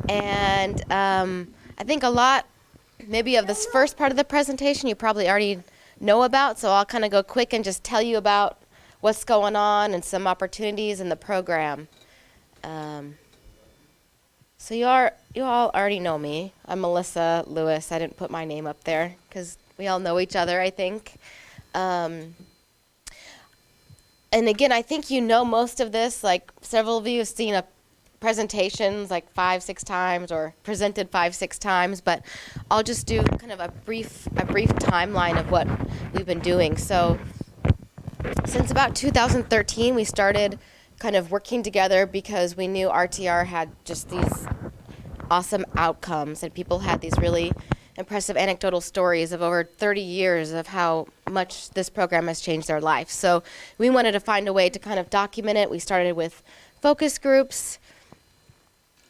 And I think a lot, maybe of this first part of the presentation, you probably already know about, so I'll kind of go quick and just tell you about what's going on and some opportunities in the program. So you all already know me. I'm Melissa Lewis. I didn't put my name up there because we all know each other, I think. And again, I think you know most of this. Like several of you have seen presentations like 5-6 times or presented 5-6 times, but I'll just do kind of a brief timeline of what we've been doing. So since about 2013, we started kind of working together because we knew RTR had just these awesome outcomes, and people had these really impressive anecdotal stories of over 30 years of how much this program has changed their life. So we wanted to find a way to kind of document it. We started with focus groups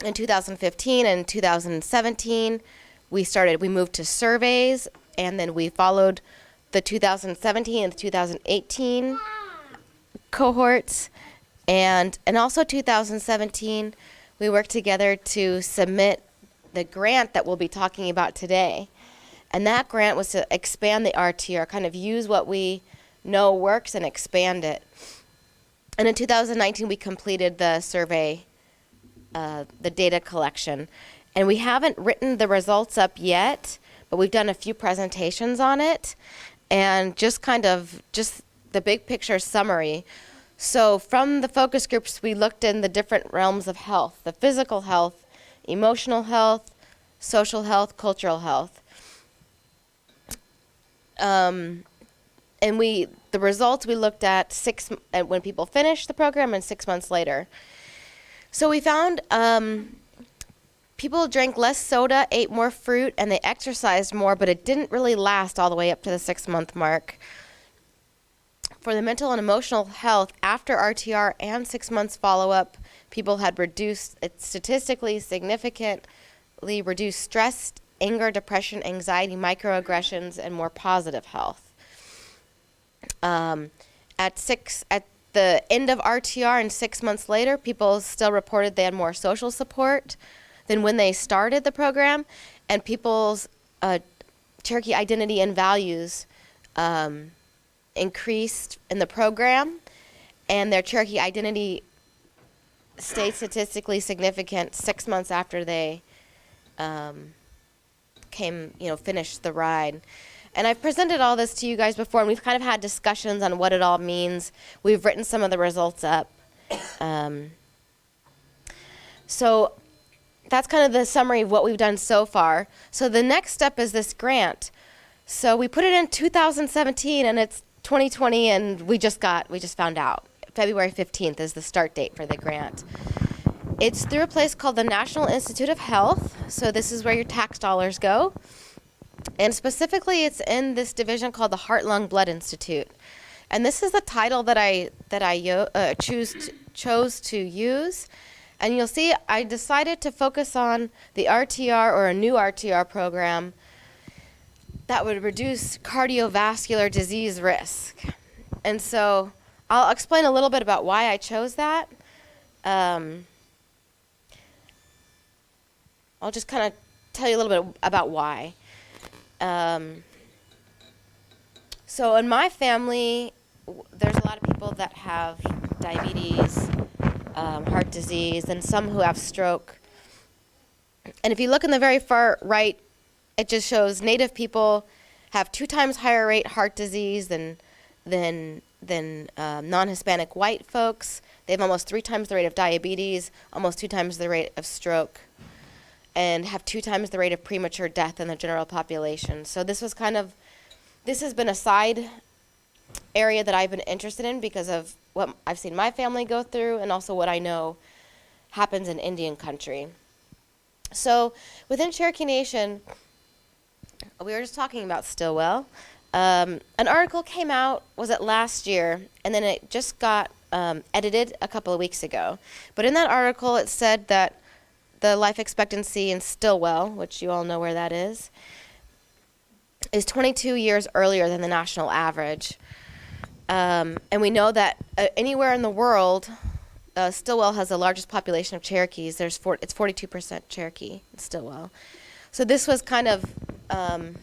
in 2015 and 2017. We moved to surveys, and then we followed the 2017 and the 2018 cohorts. And also 2017, we worked together to submit the grant that we'll be talking about today. And that grant was to expand the RTR, kind of use what we know works and expand it. And in 2019, we completed the survey, the data collection. And we haven't written the results up yet, but we've done a few presentations on it. And just the big picture summary. So from the focus groups, we looked in the different realms of health: the physical health, emotional health, social health, cultural health. And the results we looked at when people finished the program and 6 months later. So we found people drank less soda, ate more fruit, and they exercised more, but it didn't really last all the way up to the 6-month mark. For the mental and emotional health, after RTR and 6 months follow-up, people had statistically significantly reduced stress, anger, depression, anxiety, microaggressions, and more positive health. At the end of RTR and 6 months later, people still reported they had more social support than when they started the program, and people's Cherokee identity and values increased in the program, and their Cherokee identity stayed statistically significant 6 months after they finished the ride. And I've presented all this to you guys before, and we've kind of had discussions on what it all means. We've written some of the results up. So that's kind of the summary of what we've done so far. So the next step is this grant. So we put it in 2017, and it's 2020, and we just found out. February 15th is the start date for the grant. It's through a place called the National Institute of Health. So this is where your tax dollars go. And specifically, it's in this division called the Heart, Lung, Blood Institute. And this is the title that I chose to use. And you'll see I decided to focus on the RTR, or a new RTR program that would reduce cardiovascular disease risk. And so I'll explain a little bit about why I chose that. I'll just kind of tell you a little bit about why. So in my family, there's a lot of people that have diabetes, heart disease, and some who have stroke. And if you look in the very far right, it just shows Native people have 2 times higher rate heart disease than non-Hispanic white folks. They have almost 3 times the rate of diabetes, almost 2 times the rate of stroke, and have 2 times the rate of premature death in the general population. So this has been a side area that I've been interested in because of what I've seen my family go through, and also what I know happens in Indian country. So within Cherokee Nation, we were just talking about Stillwell. An article came out, was it last year, and then it just got edited a couple of weeks ago. But in that article, it said that the life expectancy in Stillwell, which you all know where that is 22 years earlier than the national average. And we know that anywhere in the world, Stillwell has the largest population of Cherokees. It's 42% Cherokee in Stillwell. So this was kind of a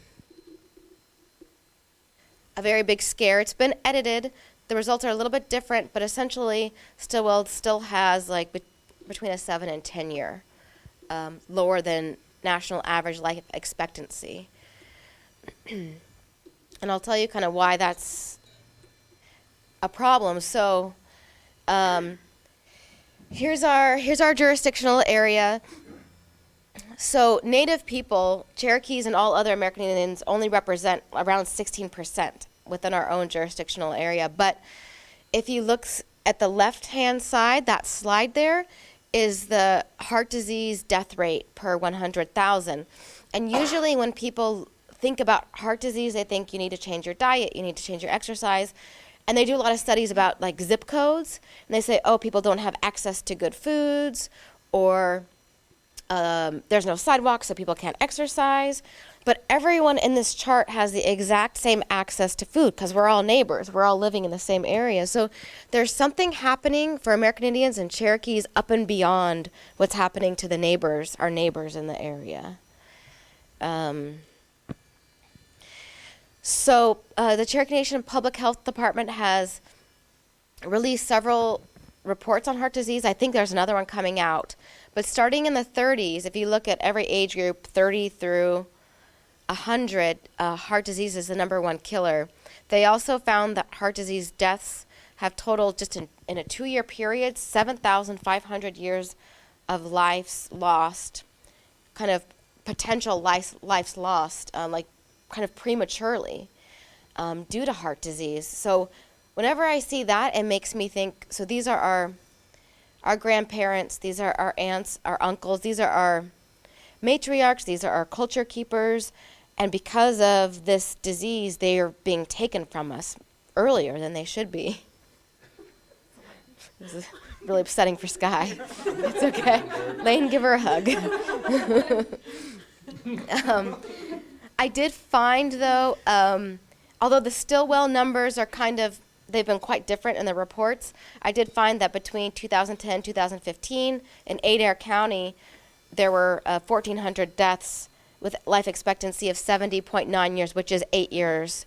very big scare. It's been edited. The results are a little bit different, but essentially Stillwell still has like between a 7 and 10 year, lower than national average life expectancy. And I'll tell you kind of why that's a problem. So here's our jurisdictional area. So Native people, Cherokees and all other American Indians, only represent around 16% within our own jurisdictional area. But if you look at the left-hand side, that slide there is the heart disease death rate per 100,000. And usually when people think about heart disease, they think you need to change your diet, you need to change your exercise. And they do a lot of studies about like zip codes. And they say, oh, people don't have access to good foods, or there's no sidewalks, so people can't exercise. But everyone in this chart has the exact same access to food because we're all neighbors. We're all living in the same area. So there's something happening for American Indians and Cherokees up and beyond what's happening to the neighbors, our neighbors in the area. So the Cherokee Nation Public Health Department has released several reports on heart disease. I think there's another one coming out. But starting in the 30s, if you look at every age group, 30 through 100, heart disease is the #1 killer. They also found that heart disease deaths have totaled just in a 2-year period, 7,500 years of lives lost, kind of potential lives lost, like kind of prematurely due to heart disease. So whenever I see that, it makes me think, so these are our grandparents, these are our aunts, our uncles, these are our matriarchs, these are our culture keepers, and because of this disease, they are being taken from us earlier than they should be. This is really upsetting for Sky. It's okay. Lane, give her a hug. I did find, though, although the Stillwell numbers are they've been quite different in the reports, I did find that between 2010 and 2015 in Adair County, there were 1,400 deaths with life expectancy of 70.9 years, which is 8 years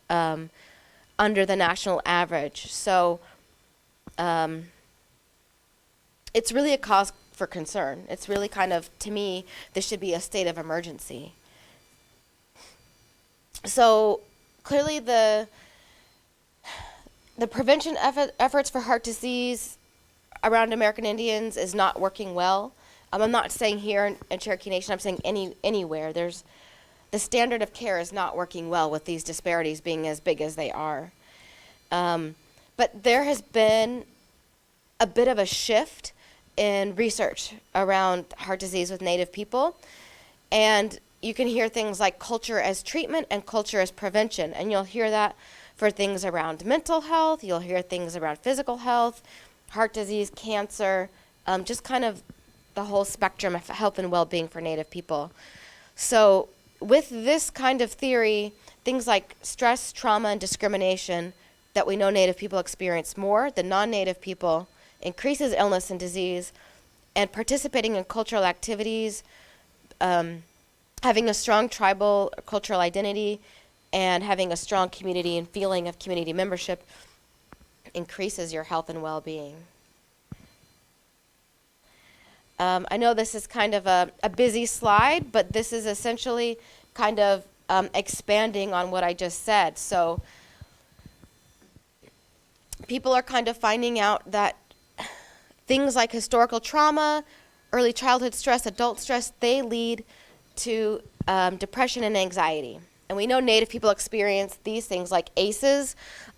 under the national average. So it's really a cause for concern. It's really kind of, to me, this should be a state of emergency. So clearly the prevention efforts for heart disease around American Indians is not working well. I'm not saying here in Cherokee Nation, I'm saying anywhere. The standard of care is not working well with these disparities being as big as they are. But there has been a bit of a shift in research around heart disease with Native people. And you can hear things like culture as treatment and culture as prevention. And you'll hear that for things around mental health. You'll hear things around physical health, heart disease, cancer, just kind of the whole spectrum of health and well-being for Native people. So with this kind of theory, things like stress, trauma, and discrimination that we know Native people experience more than non-Native people increases illness and disease, and participating in cultural activities, having a strong tribal or cultural identity, and having a strong community and feeling of community membership increases your health and well-being. I know this is kind of a busy slide, but this is essentially kind of expanding on what I just said. So people are kind of finding out that things like historical trauma, early childhood stress, adult stress, they lead to depression and anxiety. And we know Native people experience these things like ACEs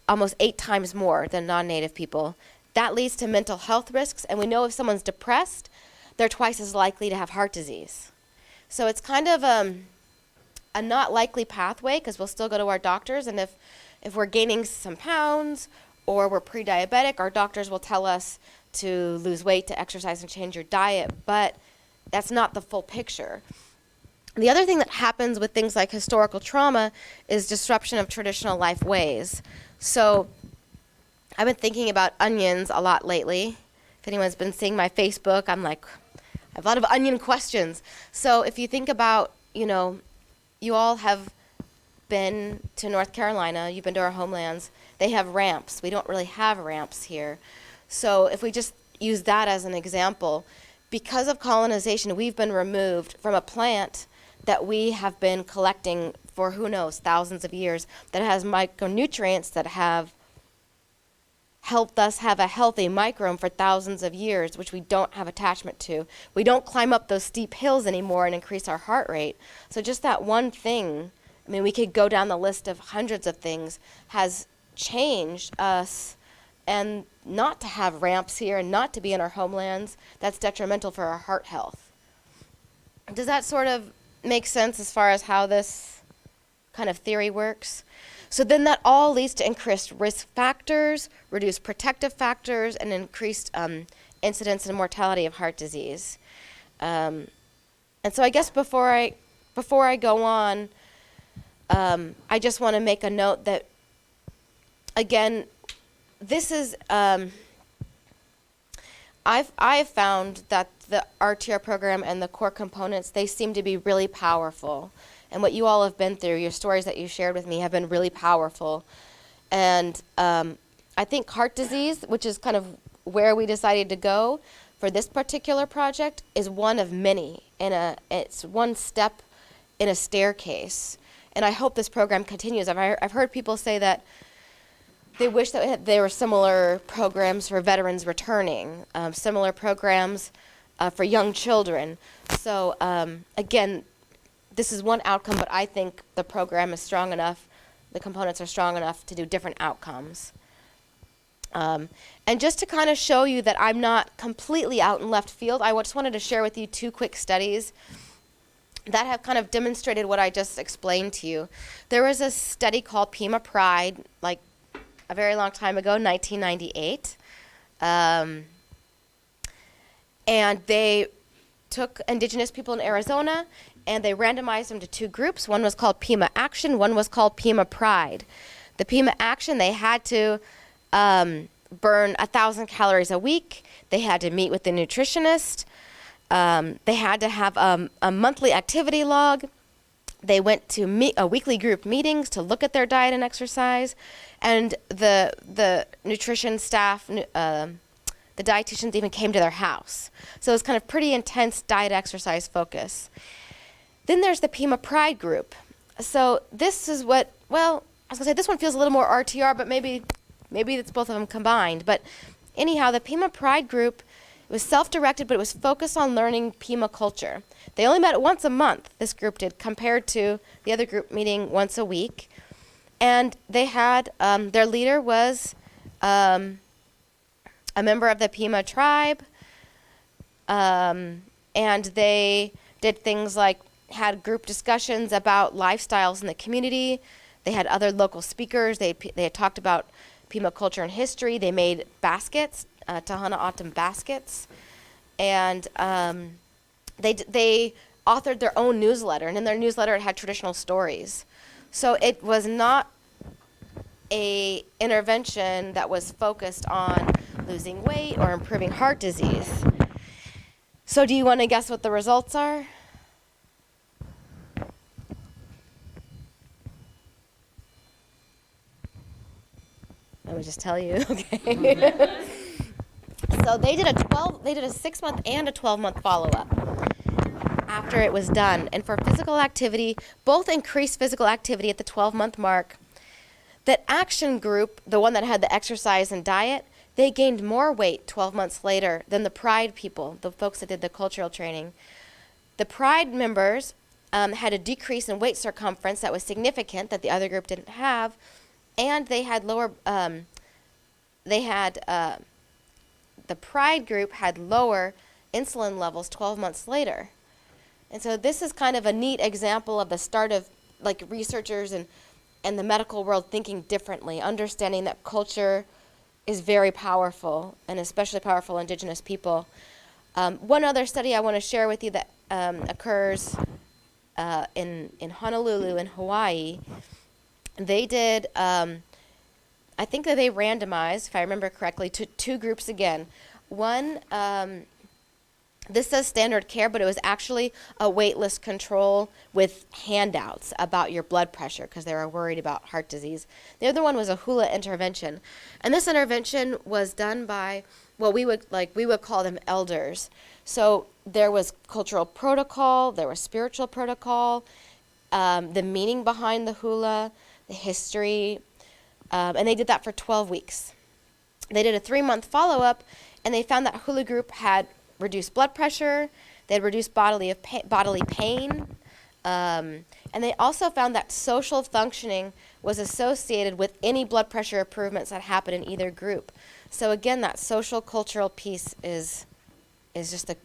almost 8 times more than non-Native people. That leads to mental health risks, and we know if someone's depressed, they're twice as likely to have heart disease. So it's kind of a not likely pathway, because we'll still go to our doctors, and if we're gaining some pounds or we're pre-diabetic, our doctors will tell us to lose weight, to exercise, and change your diet, but that's not the full picture. The other thing that happens with things like historical trauma is disruption of traditional life ways. So I've been thinking about onions a lot lately. If anyone's been seeing my Facebook, I have a lot of onion questions. So if you think about, you all have been to North Carolina, you've been to our homelands, they have ramps. We don't really have ramps here. So if we just use that as an example, because of colonization, we've been removed from a plant that we have been collecting for, who knows, thousands of years, that has micronutrients that have helped us have a healthy microbiome for thousands of years, which we don't have attachment to. We don't climb up those steep hills anymore and increase our heart rate. So just that one thing, we could go down the list of hundreds of things, has changed us. And not to have ramps here and not to be in our homelands, that's detrimental for our heart health. Does that sort of make sense as far as how this kind of theory works? So then that all leads to increased risk factors, reduced protective factors, and increased incidence and mortality of heart disease. And so I guess before I go on, I just want to make a note that, again, this is, I've found that the RTR program and the core components, they seem to be really powerful. And what you all have been through, your stories that you shared with me, have been really powerful. And I think heart disease, which is kind of where we decided to go for this particular project, is one of many. It's one step in a staircase. And I hope this program continues. I've heard people say that they wish that there were similar programs for veterans returning, similar programs for young children. So again, this is one outcome, but I think the program is strong enough, the components are strong enough to do different outcomes. And just to kind of show you that I'm not completely out in left field, I just wanted to share with you two quick studies that have kind of demonstrated what I just explained to you. There was a study called Pima Pride, like a very long time ago, 1998. And they took indigenous people in Arizona and they randomized them to two groups. One was called Pima Action, one was called Pima Pride. The Pima Action, they had to burn 1,000 calories a week. They had to meet with the nutritionist. They had to have a monthly activity log. They went to weekly group meetings to look at their diet and exercise. And the nutrition staff, the dietitians even came to their house. So it was kind of pretty intense diet exercise focus. Then there's the Pima Pride group. So this is what, well, I was going to say this one feels a little more RTR, but maybe it's both of them combined. But anyhow, the Pima Pride group, it was self-directed, but it was focused on learning Pima culture. They only met once a month, this group did, compared to the other group meeting once a week. And they had, their leader was a member of the Pima tribe. And they did things like had group discussions about lifestyles in the community. They had other local speakers. They had talked about Pima culture and history. They made baskets, Tahana Autumn baskets. And they authored their own newsletter. And in their newsletter, it had traditional stories. So it was not a intervention that was focused on losing weight or improving heart disease. So do you want to guess what the results are? Let me just tell you. Okay. So they did a 6-month and a 12-month follow-up after it was done. And for physical activity, both increased physical activity at the 12-month mark. That action group, the one that had the exercise and diet, they gained more weight 12 months later than the Pride people, the folks that did the cultural training. The Pride members had a decrease in waist circumference that was significant that the other group didn't have, and they had lower, the Pride group had lower insulin levels 12 months later. And so this is kind of a neat example of the start of like researchers and the medical world thinking differently, understanding that culture is very powerful, and especially powerful indigenous people. One other study I want to share with you that occurs in Honolulu in Hawaii. They did, I think that they randomized, if I remember correctly, to two groups again. One, this says standard care, but it was actually a waitlist control with handouts about your blood pressure because they were worried about heart disease. The other one was a hula intervention. And this intervention was done by, well, we would call them elders. So there was cultural protocol, there was spiritual protocol, the meaning behind the hula, the history, and they did that for 12 weeks. They did a 3-month follow-up, and they found that hula group had reduced blood pressure, they had reduced bodily pain, and they also found that social functioning was associated with any blood pressure improvements that happened in either group. So again, that social cultural piece is just the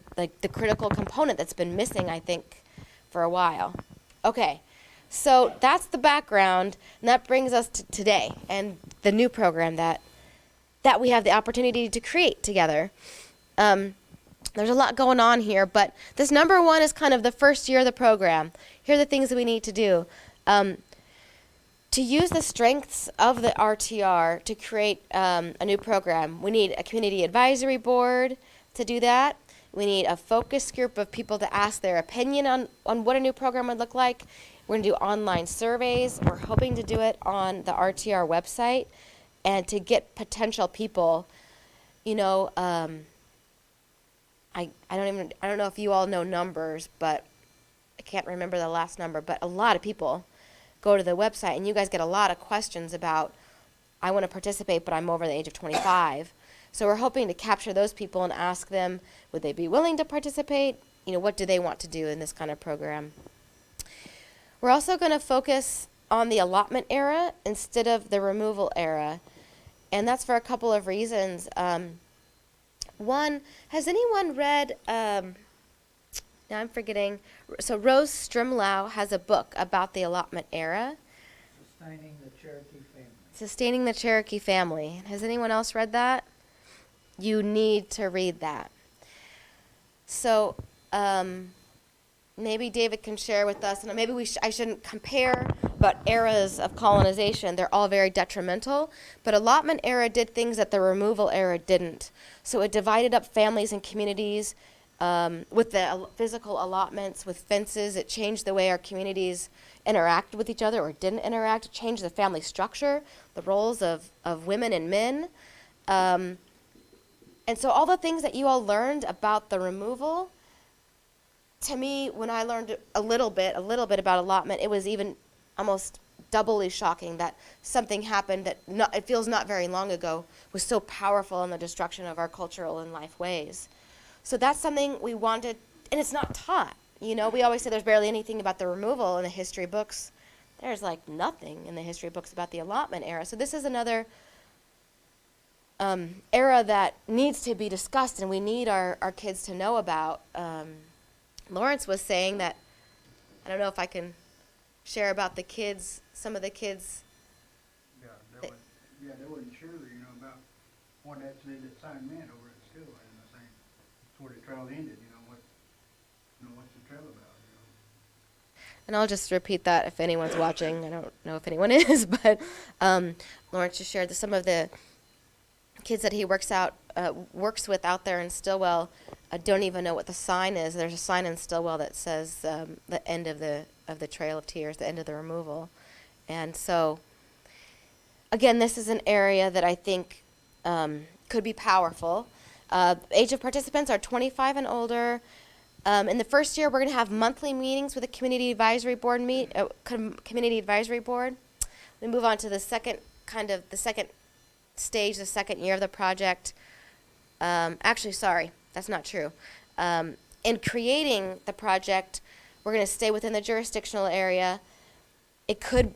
critical component that's been missing, I think, for a while. Okay, so that's the background, and that brings us to today and the new program that we have the opportunity to create together. There's a lot going on here, but this number one is kind of the first year of the program. Here are the things that we need to do. To use the strengths of the RTR to create a new program, we need a community advisory board to do that. We need a focus group of people to ask their opinion on what a new program would look like. We're going to do online surveys. We're hoping to do it on the RTR website and to get potential people, I don't know if you all know numbers, but I can't remember the last number, but a lot of people go to the website, and you guys get a lot of questions about, I want to participate, but I'm over the age of 25. So we're hoping to capture those people and ask them, would they be willing to participate? What do they want to do in this kind of program? We're also going to focus on the allotment era instead of the removal era, and that's for a couple of reasons. One, has anyone read, now I'm forgetting, so Rose Strimlau has a book about the allotment era. Sustaining the Cherokee Family. Sustaining the Cherokee Family. Has anyone else read that? You need to read that. So maybe David can share with us, and maybe I shouldn't compare, but eras of colonization, they're all very detrimental. But allotment era did things that the removal era didn't. So it divided up families and communities with the physical allotments, with fences. It changed the way our communities interacted with each other or didn't interact. It changed the family structure, the roles of women and men. And so all the things that you all learned about the removal, to me, when I learned a little bit about allotment, it was even almost doubly shocking that something happened that it feels not very long ago was so powerful in the destruction of our cultural and life ways. So that's something we wanted, and it's not taught. We always say there's barely anything about the removal in the history books. There's like nothing in the history books about the allotment era. So this is another era that needs to be discussed, and we need our kids to know about. Lawrence was saying that, I don't know if I can share about the kids, some of the kids. They wasn't sure, about what actually the sign meant over at school, and I think that's where the trail ended, what's the trail about, And I'll just repeat that if anyone's watching. I don't know if anyone is, but Lawrence just shared some of the kids that he works with out there in Stillwell don't even know what the sign is. There's a sign in Stillwell that says the end of the Trail of Tears, the end of the removal. And so, again, this is an area that I think could be powerful. Age of participants are 25 and older. In the first year, we're going to have monthly meetings with a community advisory board. Community advisory board. We move on to the second stage, the second year of the project. Actually, sorry, that's not true. In creating the project, we're going to stay within the jurisdictional area. It could,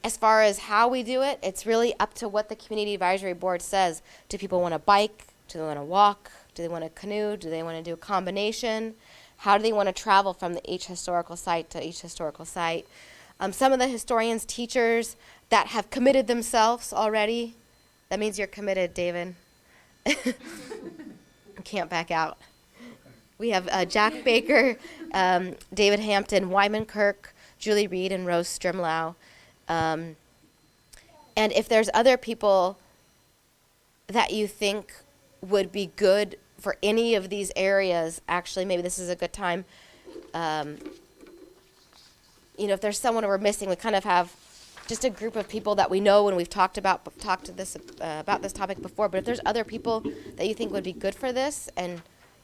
as far as how we do it, it's really up to what the community advisory board says. Do people want to bike? Do they want to walk? Do they want to canoe? Do they want to do a combination? How do they want to travel from each historical site to each historical site? Some of the historians, teachers that have committed themselves already. That means you're committed, David. Can't back out. We have Jack Baker, David Hampton, Wyman Kirk, Julie Reed, and Rose Strimlau. And if there's other people that you think would be good for any of these areas. Actually, maybe this is a good time. If there's someone we're missing, we kind of have just a group of people that we know and we've talked about this topic before. But if there's other people that you think would be good for this and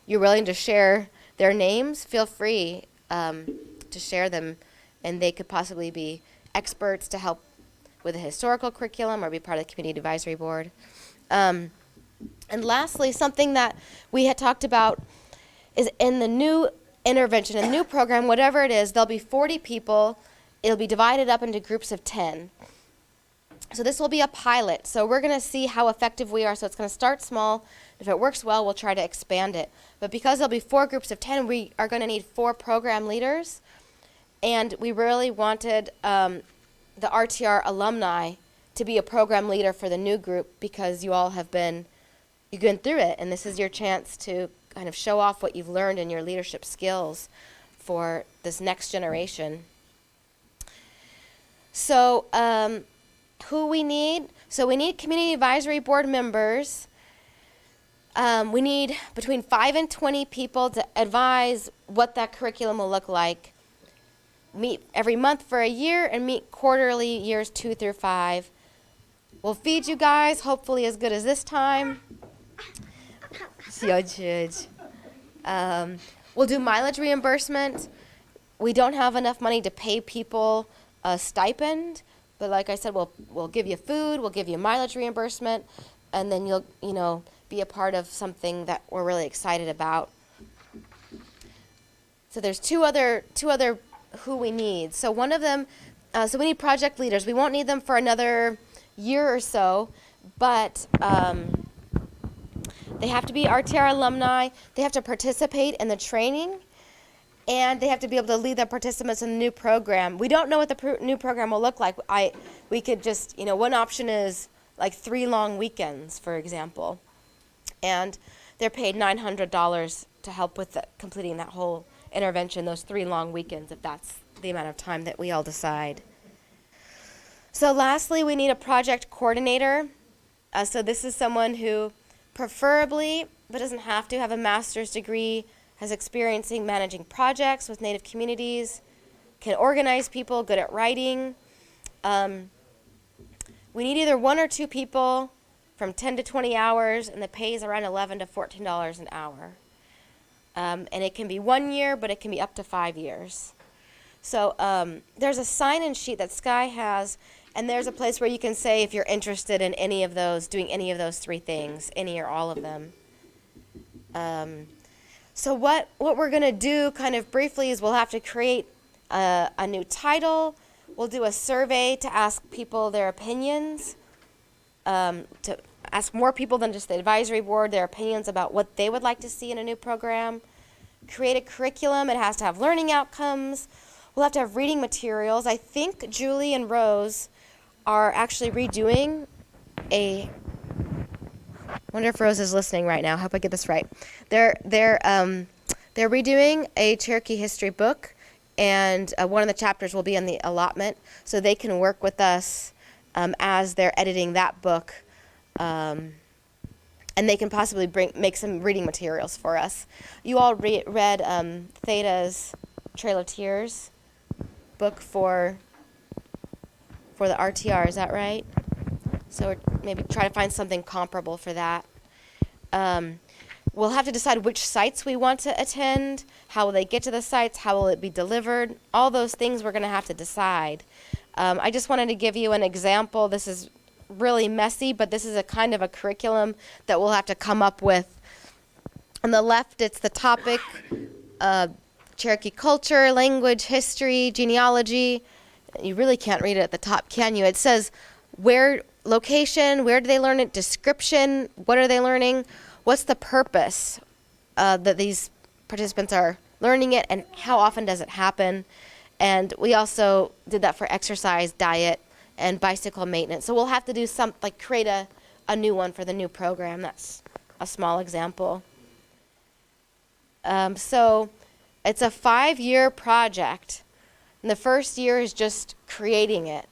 you're willing to share their names, feel free to share them, and they could possibly be experts to help with a historical curriculum or be part of the community advisory board. And lastly, something that we had talked about is in the new intervention, in the new program, whatever it is, there'll be 40 people. It'll be divided up into groups of 10. So this will be a pilot. So we're going to see how effective we are. So it's going to start small. If it works well, we'll try to expand it. But because there'll be 4 groups of 10, we are going to need 4 program leaders. And we really wanted the RTR alumni to be a program leader for the new group because you all have been through it. And this is your chance to kind of show off what you've learned in your leadership skills for this next generation. So who we need? So we need community advisory board members. We need between 5 and 20 people to advise what that curriculum will look like. Meet every month for a year and meet quarterly years 2 through 5. We'll feed you guys, hopefully as good as this time. We'll do mileage reimbursement. We don't have enough money to pay people a stipend, but like I said, we'll give you food, we'll give you mileage reimbursement, and then you'll be a part of something that we're really excited about. So there's two other who we need. So one of them, so we need project leaders. We won't need them for another year or so, but they have to be RTR alumni. They have to participate in the training, and they have to be able to lead the participants in the new program. We don't know what the new program will look like. We could just, one option is like 3 long weekends, for example, and they're paid $900 to help with completing that whole intervention, those 3 long weekends, if that's the amount of time that we all decide. So lastly, we need a project coordinator. So this is someone who preferably, but doesn't have to, have a master's degree, has experience in managing projects with Native communities, can organize people, good at writing. We need either 1 or 2 people from 10 to 20 hours, and the pay is around $11 to $14 an hour. And it can be 1 year, but it can be up to 5 years. So there's a sign-in sheet that Sky has, and there's a place where you can say if you're interested in any of those, doing any of those 3 things, any or all of them. So what we're going to do kind of briefly is we'll have to create a new title. We'll do a survey to ask people their opinions, to ask more people than just the advisory board their opinions about what they would like to see in a new program. Create a curriculum. It has to have learning outcomes. We'll have to have reading materials. I think Julie and Rose are actually redoing I wonder if Rose is listening right now. I hope I get this right. They're redoing a Cherokee history book, and one of the chapters will be in the allotment, so they can work with us as they're editing that book, and they can possibly make some reading materials for us. You all read Theta's Trail of Tears book for the RTR, is that right? So maybe try to find something comparable for that. We'll have to decide which sites we want to attend, how will they get to the sites, how will it be delivered, all those things we're going to have to decide. I just wanted to give you an example. This is really messy, but this is a kind of a curriculum that we'll have to come up with. On the left, it's the topic, Cherokee culture, language, history, genealogy. You really can't read it at the top, can you? It says location, where do they learn it, description, what are they learning, what's the purpose that these participants are learning it, and how often does it happen. And we also did that for exercise, diet, and bicycle maintenance. So we'll have to do create a new one for the new program. That's a small example. So it's a 5-year project. And the first year is just creating it.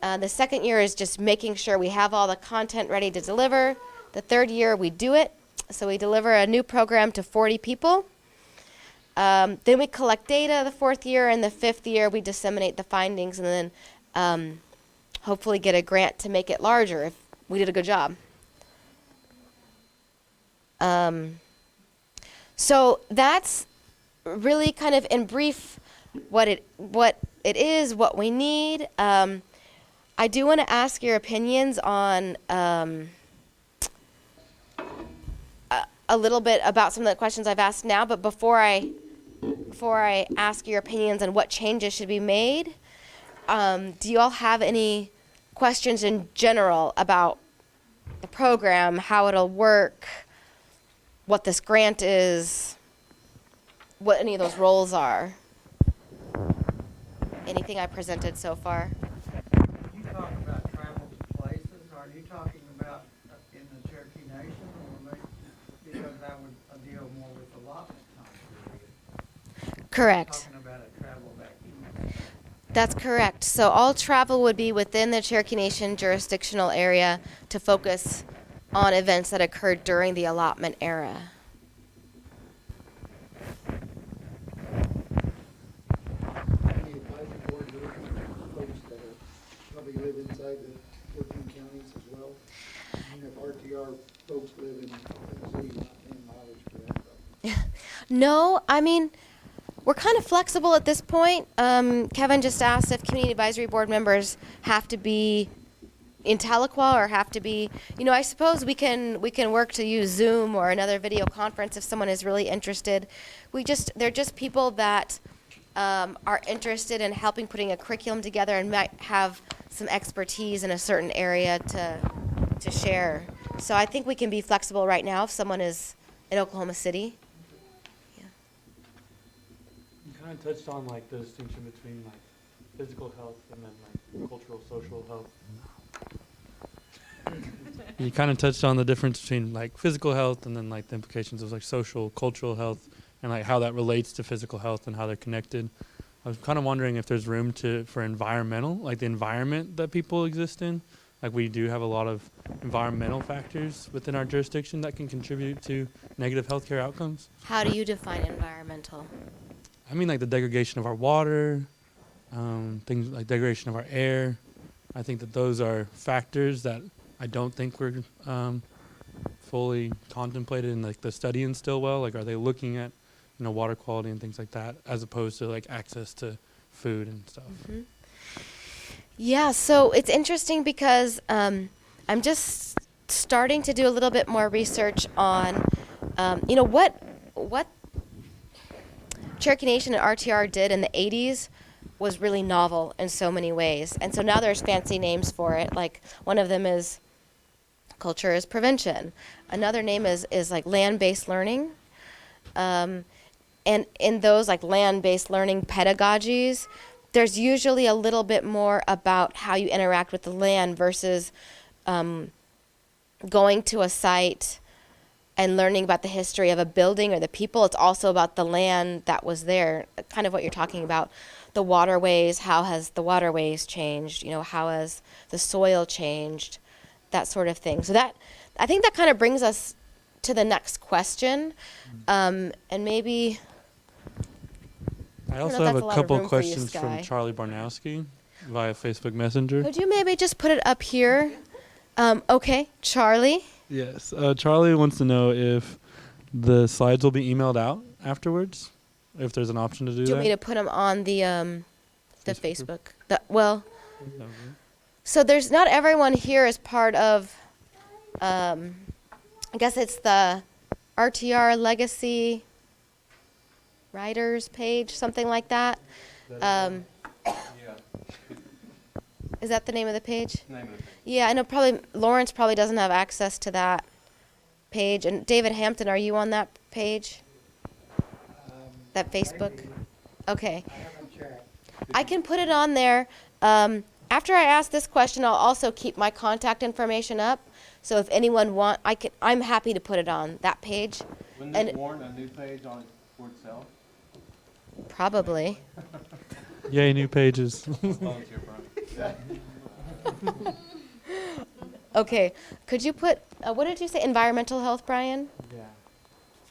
The second year is just making sure we have all the content ready to deliver. The third year we do it. So we deliver a new program to 40 people. Then we collect data the fourth year, and the fifth year we disseminate the findings, and then hopefully get a grant to make it larger if we did a good job. So that's really kind of in brief what it is, what we need. I do want to ask your opinions on a little bit about some of the questions I've asked now, but before I ask your opinions on what changes should be made, do you all have any questions in general about the program, how it'll work, what this grant is, what any of those roles are? Anything I presented so far? You talk about travel to places, are you talking about in the Cherokee Nation, or because that would deal more with allotment time period? Correct. Talking about a travel back east. That's correct. So all travel would be within the Cherokee Nation jurisdictional area to focus on events that occurred during the allotment era. Any advisory board looking at folks that are probably live inside the 14 counties as well? I mean, if RTR folks live in Tennessee, not in mileage for that, but No, I mean, we're kind of flexible at this point. Kevin just asked if community advisory board members have to be in Tahlequah or have to be, I suppose we can work to use Zoom or another video conference if someone is really interested. They're just people that are interested in helping putting a curriculum together and might have some expertise in a certain area to share. So I think we can be flexible right now if someone is in Oklahoma City. You kind of touched on like the distinction between like physical health and then like cultural, social health. You kind of touched on the difference between like physical health and then like the implications of like social, cultural health and like how that relates to physical health and how they're connected. I was kind of wondering if there's room for environmental, like the environment that people exist in. Like we do have a lot of environmental factors within our jurisdiction that can contribute to negative healthcare outcomes. How do you define environmental? I mean like the degradation of our water, things like degradation of our air. I think that those are factors that I don't think were fully contemplated in like the study in Stillwell. Like, are they looking at, water quality and things like that, as opposed to like access to food and stuff? Mm-hmm. Yeah, so it's interesting because I'm just starting to do a little bit more research on, what Cherokee Nation and RTR did in the 80s was really novel in so many ways. And so now there's fancy names for it. Like one of them is culture is prevention. Another name is like land-based learning. And in those like land-based learning pedagogies, there's usually a little bit more about how you interact with the land versus going to a site and learning about the history of a building or the people. It's also about the land that was there, kind of what you're talking about. The waterways, how has the waterways changed? How has the soil changed? That sort of thing. So I think that kind of brings us to the next question. And maybe... I also have a couple questions from Charlie Barnowski via Facebook Messenger. Could you maybe just put it up here? Okay, Charlie. Yes. Charlie wants to know if the slides will be emailed out afterwards, if there's an option to do that. Do you want me to put them on the Facebook? So there's not everyone here is part of, I guess it's the RTR Legacy Writers page, something like that. Is that the name of the page? Yeah, I know Lawrence probably doesn't have access to that page. And David Hampton, are you on that page? That Facebook? Okay. I can put it on there. After I ask this question, I'll also keep my contact information up. So if anyone I'm happy to put it on that page. Wouldn't it warrant a new page for itself? Probably. Yay, new pages. Volunteer front. Okay, could you put, what did you say, environmental health, Brian? Yeah.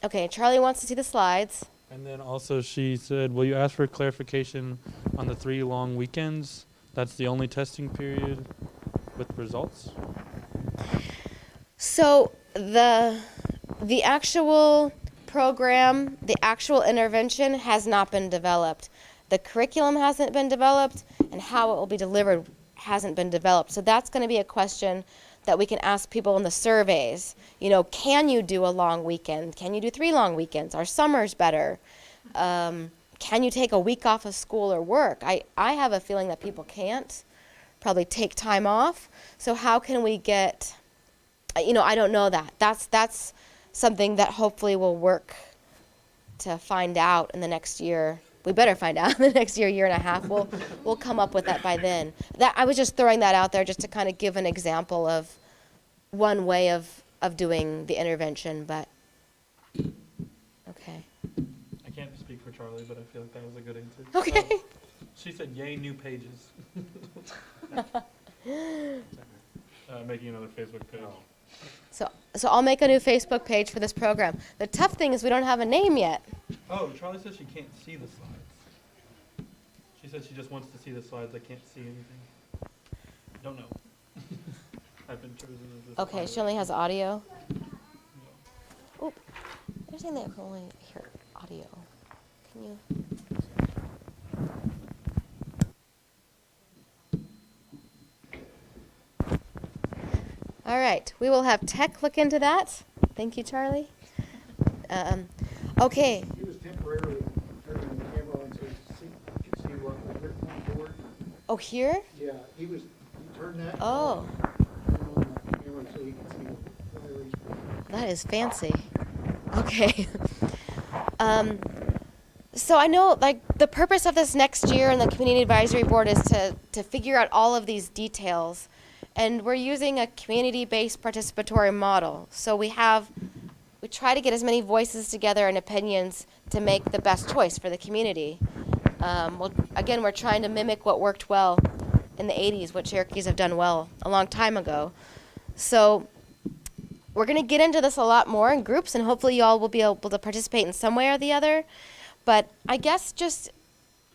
Okay, Charlie wants to see the slides. And then also she said, will you ask for clarification on the 3 long weekends? That's the only testing period with results? So the actual program, the actual intervention has not been developed. The curriculum hasn't been developed, and how it will be delivered hasn't been developed. So that's going to be a question that we can ask people in the surveys. You know, can you do a long weekend? Can you do 3 long weekends? Are summers better? Can you take a week off of school or work? I have a feeling that people can't probably take time off. So how can we get, you know, I don't know that. That's something that hopefully will work to find out in the next year. We better find out in the next year and a half. We'll come up with that by then. That I was just throwing that out there just to kind of give an example of one way of doing the intervention, but okay. I can't speak for Charlie, but I feel like that was a good answer. Okay. She said, yay, new pages. Making another Facebook page. So I'll make a new Facebook page for this program. The tough thing is we don't have a name yet. Oh, Charlie says she can't see the slides. She said she just wants to see the slides. I can't see anything. Don't know. I've been chosen as this. Okay, she only has audio. Oh, they're saying they can only hear audio. Can you? All right, we will have tech look into that. Thank you, Charlie. Okay. He was temporarily turning the camera on so you could see what was written on the board. Oh, here? Yeah, he turned that. Oh, Turn on the camera so you can see where he's. that is fancy. Okay. So I know, like, the purpose of this next year in the Community Advisory Board is to figure out all of these details. And we're using a community-based participatory model. So we try to get as many voices together and opinions to make the best choice for the community. Again, we're trying to mimic what worked well in the 80s, what Cherokees have done well a long time ago. So we're going to get into this a lot more in groups, and hopefully you all will be able to participate in some way or the other. But I guess just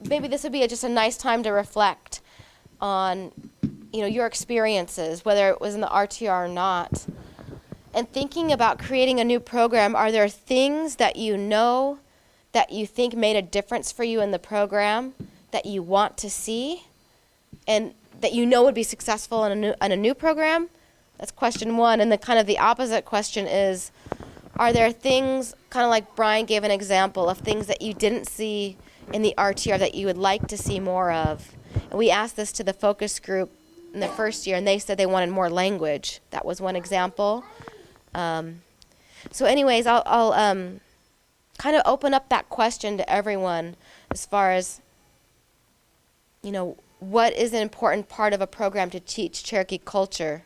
maybe this would be just a nice time to reflect on, you know, your experiences, whether it was in the RTR or not. And thinking about creating a new program, are there things that you know that you think made a difference for you in the program that you want to see and that you know would be successful in a new program? That's question one. And the kind of the opposite question is, are there things, kind of like Brian gave an example of things that you didn't see in the RTR that you would like to see more of? And we asked this to the focus group in the first year, and they said they wanted more language. That was one example. So anyways, I'll kind of open up that question to everyone as far as, you know, what is an important part of a program to teach Cherokee culture?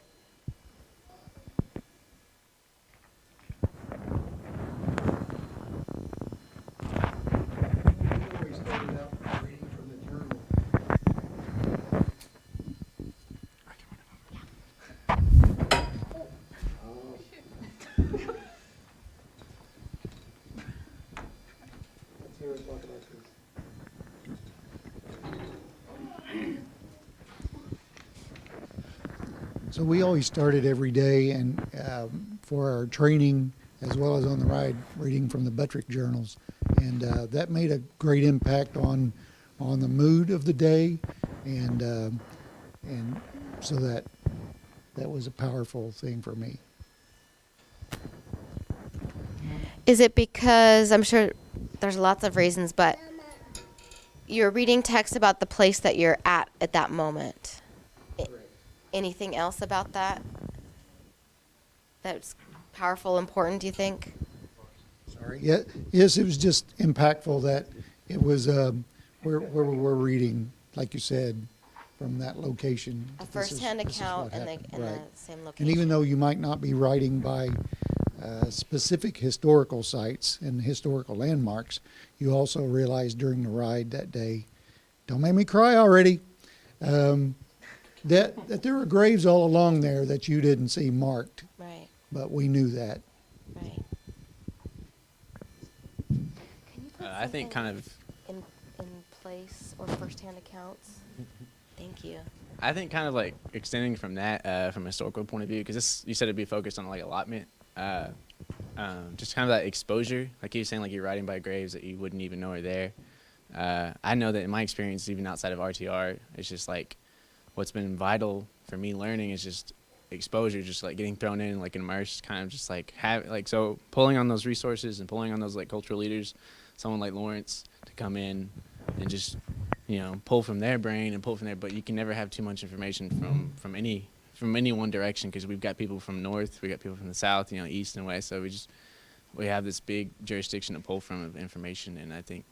We started out reading from the journal. Let's hear us talk about this. So we always started every day and for our training as well as on the ride reading from the Buttrick journals, and that made a great impact on the mood of the day, and so that was a powerful thing for me. Is it because, I'm sure there's lots of reasons, but you're reading text about the place that you're at that moment? Anything else about that that's powerful, important, do you think? Sorry. Yeah, yes, it was just impactful that it was where we were reading, like you said, from that location. A first-hand account in the same location. And even though you might not be writing by specific historical sites and historical landmarks, you also realize during the ride that day, don't make me cry already, that there were graves all along there that you didn't see marked, Right, but we knew that. right. Can you put I think kind of, in place or firsthand accounts? Thank you. I think kind of like extending from that, from a historical point of view, because you said it'd be focused on like allotment, just kind of that exposure, like you were saying, like you're riding by graves that you wouldn't even know are there. I know that in my experience, even outside of RTR, it's just like what's been vital for me learning is just exposure, just like getting thrown in, like immersed, kind of just like so pulling on those resources and pulling on those like cultural leaders, someone like Lawrence to come in and just, you know, pull from their brain and pull from there. But you can never have too much information from any one direction, because we've got people from north, we got people from the south, you know, east and west. So we have this big jurisdiction to pull from of information, and I think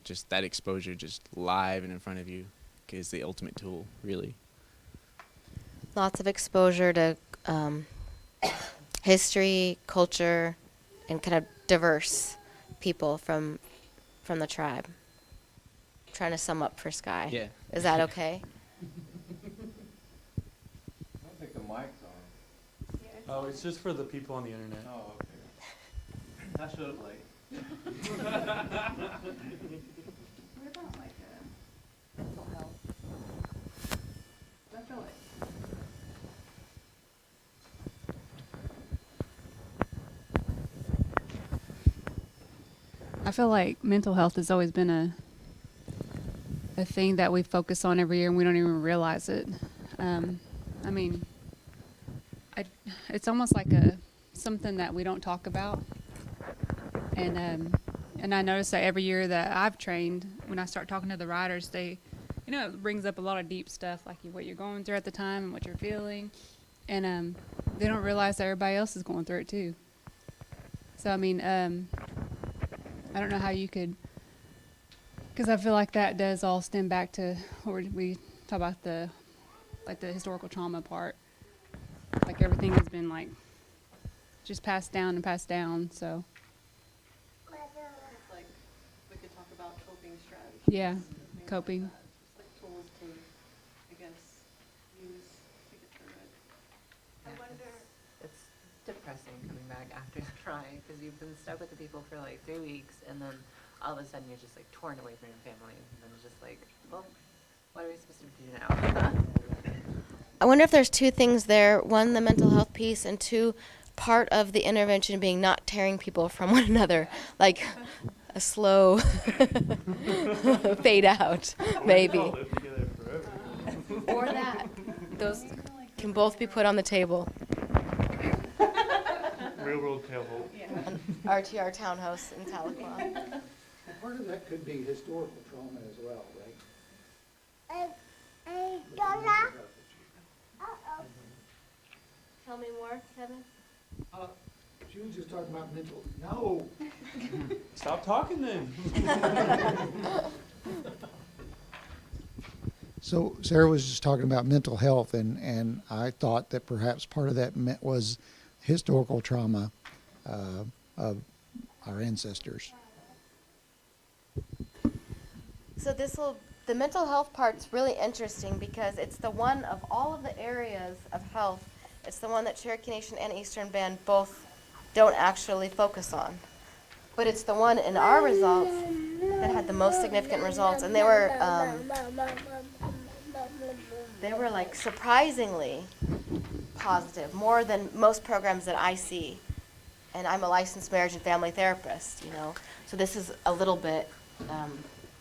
just that exposure, just live and in front of you, is the ultimate tool, really. Lots of exposure to history, culture, and kind of diverse people from the tribe. Trying to sum up for Sky. Yeah. Is that okay? I don't think the mic's on. Oh, it's just for the people on the internet. Oh, okay. I showed up late. What about like mental health? I feel like mental health has always been a thing that we focus on every year, and we don't even realize it. I mean, it's almost like something that we don't talk about. And I notice that every year that I've trained, when I start talking to the riders, it brings up a lot of deep stuff, like what you're going through at the time and what you're feeling. And they don't realize that everybody else is going through it too. So, I mean, I don't know how you could, because I feel like that does all stem back to what we talk about, the historical trauma part. Like everything has been like just passed down and passed down, so. It's like we could talk about coping strategies. Yeah, and things like coping. that. Just like tools to, I guess, use to get through it. I wonder, it's depressing coming back after the ride, because you've been stuck with the people for like 3 weeks, and then all of a sudden you're just like torn away from your family, and then it's just like, well, what are we supposed to do now? I wonder if there's two things there. One, the mental health piece, and two, part of the intervention being not tearing people from one another, like a slow fade out, maybe. Or that. Those can both be put on the table. Real world tailhope. An RTR townhouse in Tahlequah. Part of that could be historical trauma as well, right? Tell me more, Kevin. She was just talking about mental, no. Stop talking then. So Sarah was just talking about mental health, and I thought that perhaps part of that was historical trauma of our ancestors. So the mental health part's really interesting because it's the one of all of the areas of health, it's the one that Cherokee Nation and Eastern Band both don't actually focus on. But it's the one in our results that had the most significant results, and they were like surprisingly positive, more than most programs that I see. And I'm a licensed marriage and family therapist, so this is a little bit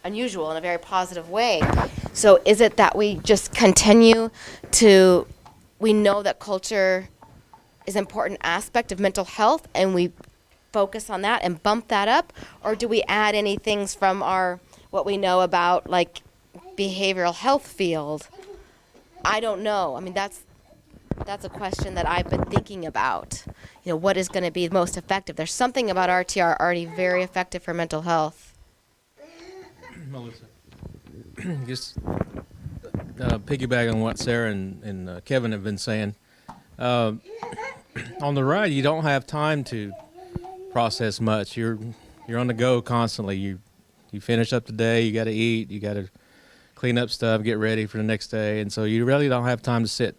unusual in a very positive way. So is it that we just continue to, we know that culture is an important aspect of mental health and we focus on that and bump that up, or do we add any things from what we know about like behavioral health field? I don't know. I mean, that's a question that I've been thinking about. What is going to be most effective? There's something about RTR already very effective for mental health. Melissa, just piggyback on what Sarah and Kevin have been saying. On the ride, you don't have time to process much. You're on the go constantly. You finish up the day. You got to eat. You got to clean up stuff, get ready for the next day, and so you really don't have time to sit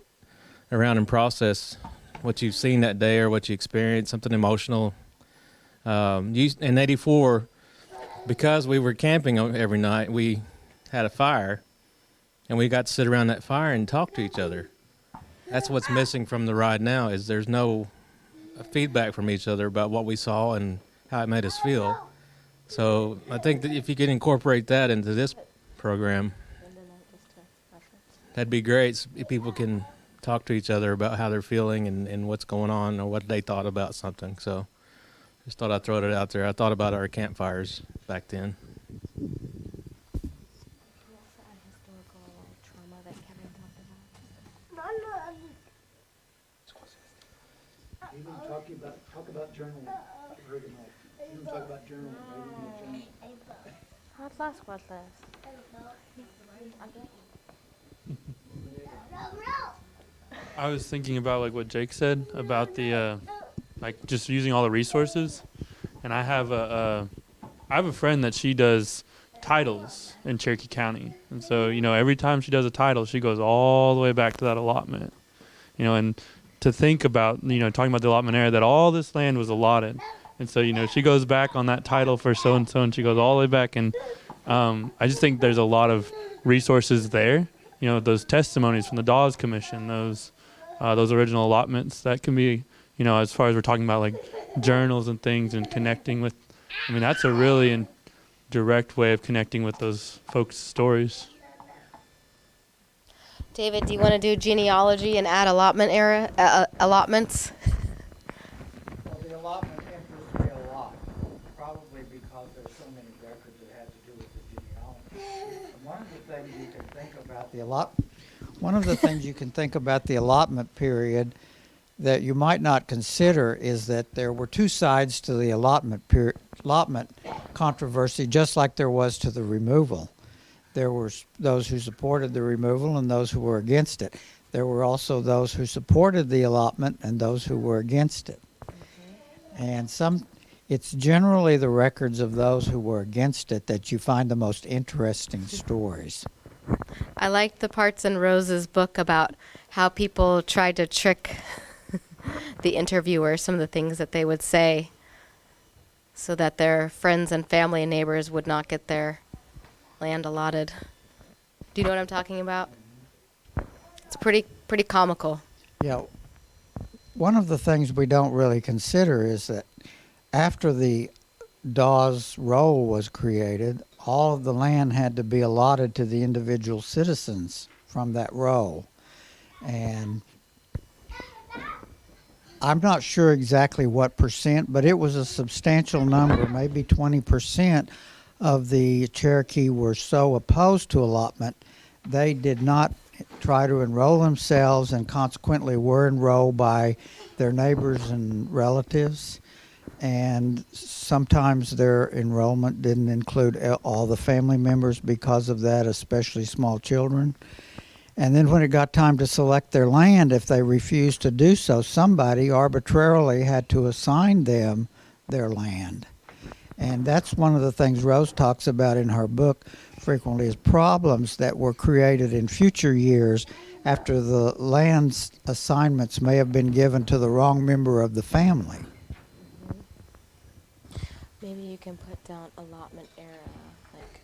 around and process what you've seen that day or what you experienced, something emotional. In '84, because we were camping every night, we had a fire, and we got to sit around that fire and talk to each other. That's what's missing from the ride now, is there's no feedback from each other about what we saw and how it made us feel. So I think that if you could incorporate that into this program, that'd be great. So if people can talk to each other about how they're feeling and what's going on or what they thought about something. So just thought I'd throw it out there. I thought about our campfires back then. Even talk about journaling. I've heard it like, even talk about journaling, maybe in a journal. I was thinking about like what Jake said about the like just using all the resources, and I have a friend that she does titles in Cherokee County, and so every time she does a title, she goes all the way back to that allotment, and to think about talking about the allotment area, that all this land was allotted, and so she goes back on that title for so and so, and she goes all the way back, and I just think there's a lot of resources there, those testimonies from the Dawes Commission, those original allotments that can be, as far as we're talking about like journals and things and connecting with, that's a really direct way of connecting with those folks' stories. David, do you want to do genealogy and add allotments? Well, the allotment interests me a lot, probably because there's so many records that have to do with the genealogy. And one of the things you can think about the allotment period that you might not consider is that there were two sides to the allotment controversy, just like there was to the removal. There were those who supported the removal and those who were against it. There were also those who supported the allotment and those who were against it. And it's generally the records of those who were against it that you find the most interesting stories. I liked the parts in Rose's book about how people tried to trick the interviewer, some of the things that they would say so that their friends and family and neighbors would not get their land allotted. Do you know what I'm talking about? It's pretty comical. Yeah. One of the things we don't really consider is that after the Dawes roll was created, all of the land had to be allotted to the individual citizens from that roll. And I'm not sure exactly what percent, but it was a substantial number, maybe 20% of the Cherokee were so opposed to allotment, they did not try to enroll themselves and consequently were enrolled by their neighbors and relatives. And sometimes their enrollment didn't include all the family members because of that, especially small children. And then when it got time to select their land, if they refused to do so, somebody arbitrarily had to assign them their land. And that's one of the things Rose talks about in her book frequently, is problems that were created in future years after the land assignments may have been given to the wrong member of the family. Maybe you can put down allotment era, like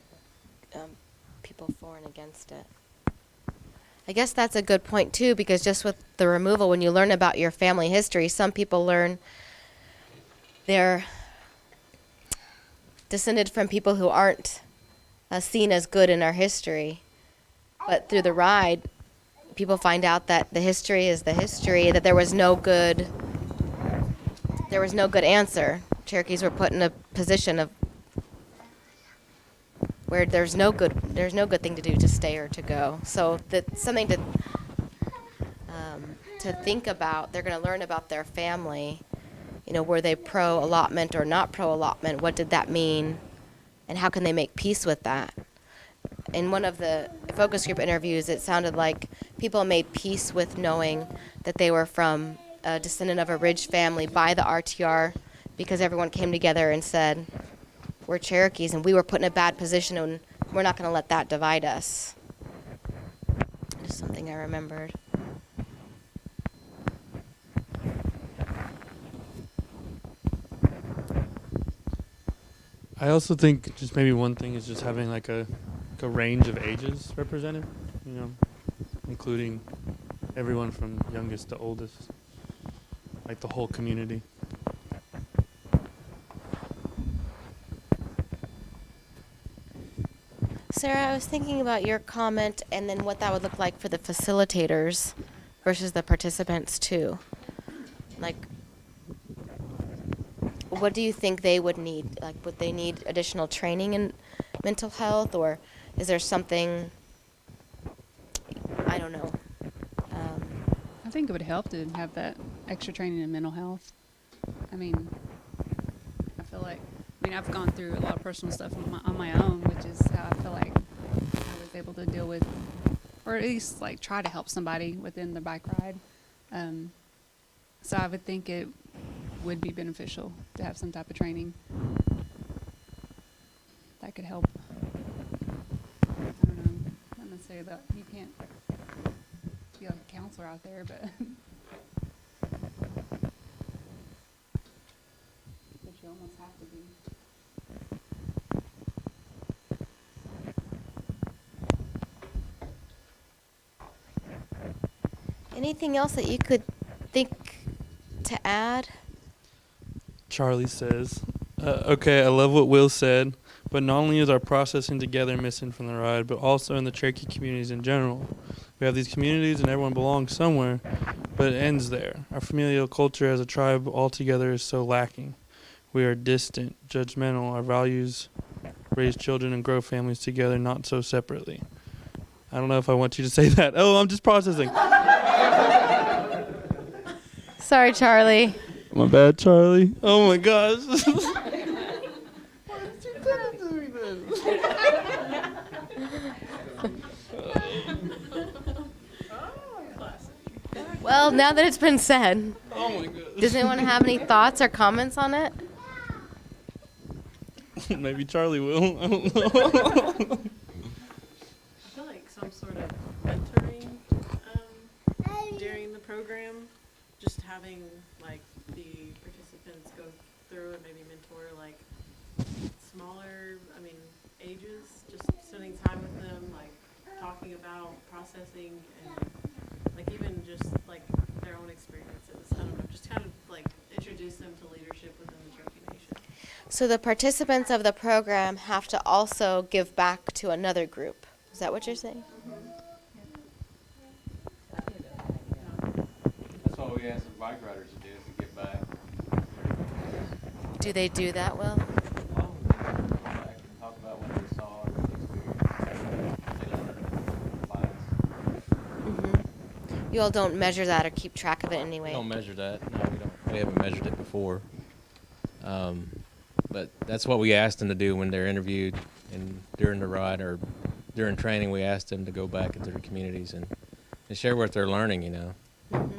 people for and against it. I guess that's a good point too, because just with the removal, when you learn about your family history, some people learn they're descended from people who aren't seen as good in our history. But through the ride, people find out that the history is the history, that there was no good answer. Cherokees were put in a position of where there's no good thing to do, to stay or to go. So that's something to think about. They're going to learn about their family. Were they pro-allotment or not pro-allotment? What did that mean? And how can they make peace with that? In one of the focus group interviews, it sounded like people made peace with knowing that they were from a descendant of a Ridge family by the RTR, because everyone came together and said, we're Cherokees and we were put in a bad position and we're not going to let that divide us. something I remembered. I also think just maybe one thing is just having like a range of ages represented, you know, including everyone from youngest to oldest, like the whole community. Sarah, I was thinking about your comment and then what that would look like for the facilitators versus the participants too. Like, what do you think they would need? Like, would they need additional training in mental health, or is there something, I don't know. I think it would help to have that extra training in mental health. I mean, I feel like, I've gone through a lot of personal stuff on my own, which is how I feel like I was able to deal with, or at least like try to help somebody within the bike ride. So I would think it would be beneficial to have some type of training that could help. I don't know, not necessarily that you can't be like a counselor out there, but but you almost have to be. Anything else that you could think to add? Charlie says, okay, I love what Will said, but not only is our processing together missing from the ride, but also in the Cherokee communities in general. We have these communities and everyone belongs somewhere, but it ends there. Our familial culture as a tribe altogether is so lacking. We are distant, judgmental. Our values raise children and grow families together, not so separately. I don't know if I want you to say that. Oh, I'm just processing. Sorry, Charlie. My bad, Charlie. Oh my gosh. Well, now that it's been said, Oh my gosh. does anyone have any thoughts or comments on it? Maybe Charlie will. I don't know. I feel like some sort of mentoring during the program, just having like the participants go through and maybe mentor like smaller, ages, just spending time with them, like talking about processing and like even just like their own experiences. I don't know, just kind of like introduce them to leadership within the Cherokee Nation. So the participants of the program have to also give back to another group. Is that what you're saying? That's what we ask the bike riders to do, is to give back. Do they do that well? Well, come back and talk about what they saw or what they experienced. They learned from class. You all don't measure that or keep track of it anyway. We don't measure that. No, we don't. We haven't measured it before. But that's what we asked them to do when they're interviewed and during the ride or during training. We asked them to go back into their communities and share what they're learning, you know. I kind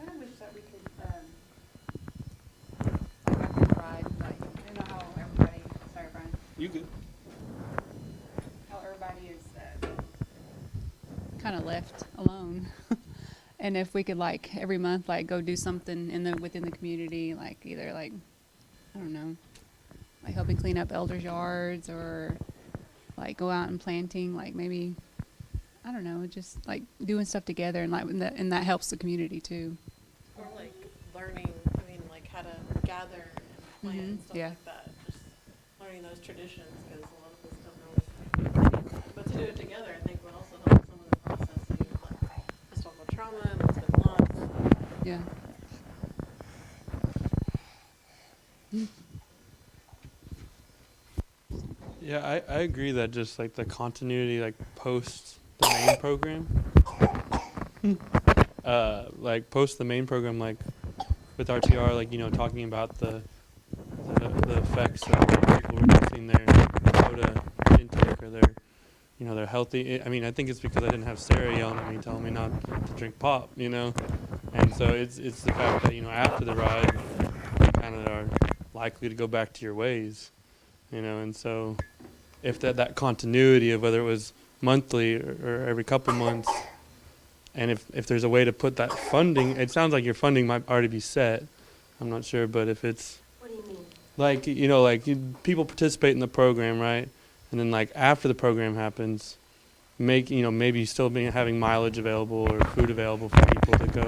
of wish that we could, after the ride, like, you know how everybody, sorry, Brian, You good? how everybody is kind of left alone. And if we could, like, every month, like, go do something within the community, like, either, like, I don't know, like helping clean up elders' yards or, like, go out and planting, like, maybe, I don't know, just, like, doing stuff together and, like, and that helps the community, too. Or like learning, like how to gather and plant and stuff yeah. like that. Just learning those traditions, because a lot of us don't know. But to do it together, I think would also help some of the processing of like historical trauma and what's been lost. Yeah. Yeah, I agree that just like the continuity, like post the main program, like post the main program, like with RTR, like, you know, talking about the effects of like, people reducing their soda intake or their, you know, their healthy. I mean, I think it's because I didn't have Sarah yelling at me, telling me not to drink pop, you know, and so it's the fact that, you know, after the ride, you kind of are likely to go back to your ways, you know, and so if that continuity of whether it was monthly or every couple months, And if there's a way to put that funding, it sounds like your funding might already be set. I'm not sure, but if it's What do you mean? like, people participate in the program, right? And then like after the program happens, maybe still having mileage available or food available for people to go